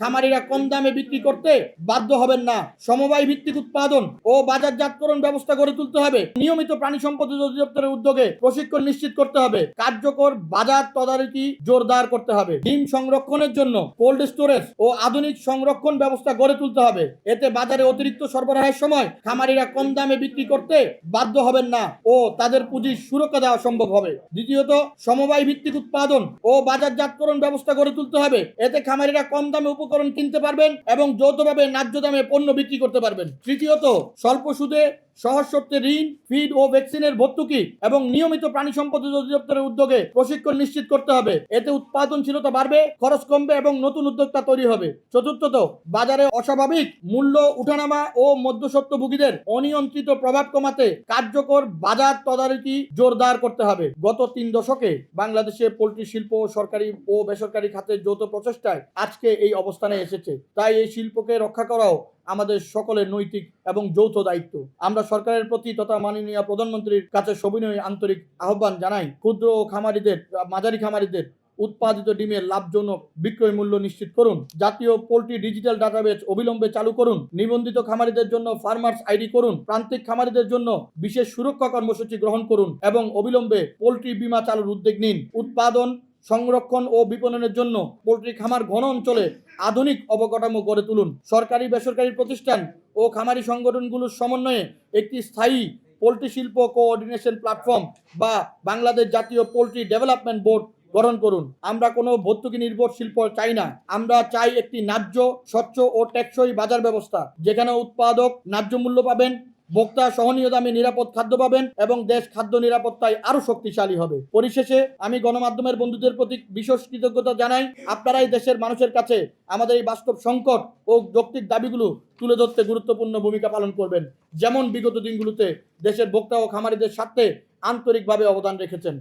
খামারিরা কম দামে বিক্রি করতে বাধ্য হবেন না। সমবায় ভিত্তিক উৎপাদন ও বাজারজাতকরণ ব্যবস্থা গড়ে তুলতে হবে। নিয়মিত প্রাণী সম্পদ অধিদপ্তরের উদ্যোগে প্রশিক্ষণ নিশ্চিত করতে হবে। কার্যকর বাজার তদারকি জোরদার করতে হবে। ডিম সংরক্ষণের জন্য কোল্ড স্টোরেজ ও আধুনিক সংরক্ষণ ব্যবস্থা গড়ে তুলতে হবে। এতে বাজারে অতিরিক্ত সরবরাহের সময় খামারিরা কম দামে বিক্রি করতে বাধ্য হবেন না ও তাদের পুঁজির সুরক্ষা দেওয়া সম্ভব হবে। দ্বিতীয়ত, সমবায় ভিত্তিক উৎপাদন ও বাজারজাতকরণ ব্যবস্থা গড়ে তুলতে হবে। এতে খামারিরা কম দামে উপকরণ কিনতে পারবেন এবং যৌথভাবে ন্যায্য দামে পণ্য বিক্রি করতে পারবেন। তৃতীয়ত, স্বল্প সুদে সহজ শর্তে ঋণ, ফিড ও ভ্যাকসিনের ভর্তুকি এবং নিয়মিত প্রাণী সম্পদ অধিদপ্তরের উদ্যোগে প্রশিক্ষণ নিশ্চিত করতে হবে। এতে উৎপাদনশীলতা বাড়বে, খরচ কমবে এবং নতুন উদ্যোক্তা তৈরি হবে। চতুর্থত, বাজারে অস্বাভাবিক মূল্য উঠানামা ও মধ্যস্বত্বভোগীদের অনিয়ন্ত্রিত প্রভাব কমাতে কার্যকর বাজার তদারকি জোরদার করতে হবে। গত 3 দশকে বাংলাদেশে পোল্ট্রি শিল্প সরকারি ও বেসরকারি খাতের যৌথ প্রচেষ্টায় আজকে এই অবস্থানে এসেছে। তাই এই শিল্পকে রক্ষা করাও আমাদের সকলের নৈতিক এবং যৌথ দায়িত্ব। আমরা সরকারের প্রতি তথা মাননীয় প্রধানমন্ত্রীর কাছে সবিনয় আন্তরিক আহ্বান জানাই, ক্ষুদ্র ও খামারিদের, মাঝারি খামারিদের উৎপাদিত ডিমের লাভজনক বিক্রয় মূল্য নিশ্চিত করুন। জাতীয় পোল্ট্রি ডিজিটাল ডাটাবেস অবিলম্বে চালু করুন। নিবন্ধিত খামারিদের জন্য ফার্মার্স আইডি করুন। প্রান্তিক খামারিদের জন্য বিশেষ সুরক্ষা কর্মসূচি গ্রহণ করুন এবং অবিলম্বে পোল্ট্রি বীমা চালুর উদ্যোগ নিন। উৎপাদন, সংরক্ষণ ও বিপণনের জন্য পোল্ট্রি খামার ঘন অঞ্চলে আধুনিক অবকাঠামো গড়ে তুলুন। সরকারি বেসরকারি প্রতিষ্ঠান ও খামারি সংগঠনগুলোর সমন্বয়ে একটি স্থায়ী পোল্ট্রি শিল্প কোঅর্ডিনেশন প্ল্যাটফর্ম বা বাংলাদেশ জাতীয় পোল্ট্রি ডেভেলপমেন্ট বোর্ড গঠন করুন। আমরা কোনো ভর্তুকি নির্ভর শিল্প চাই না। আমরা চাই একটি ন্যায্য, স্বচ্ছ ও টেকসই বাজার ব্যবস্থা, যেখানে উৎপাদক ন্যায্য মূল্য পাবেন, ভোক্তা সহনীয় দামে নিরাপদ খাদ্য পাবেন এবং দেশ খাদ্য নিরাপত্তায় আরো শক্তিশালী হবে। পরিশেষে আমি গণমাধ্যমের বন্ধুদের প্রতি বিশেষ কৃতজ্ঞতা জানাই। আপনারাই দেশের মানুষের কাছে আমাদের এই বাস্তব সংকট ও যৌক্তিক দাবিগুলো তুলে ধরতে গুরুত্বপূর্ণ ভূমিকা পালন করবেন, যেমন বিগত দিনগুলোতে দেশের ভোক্তা ও খামারিদের স্বার্থে আন্তরিকভাবে অবদান রেখেছেন।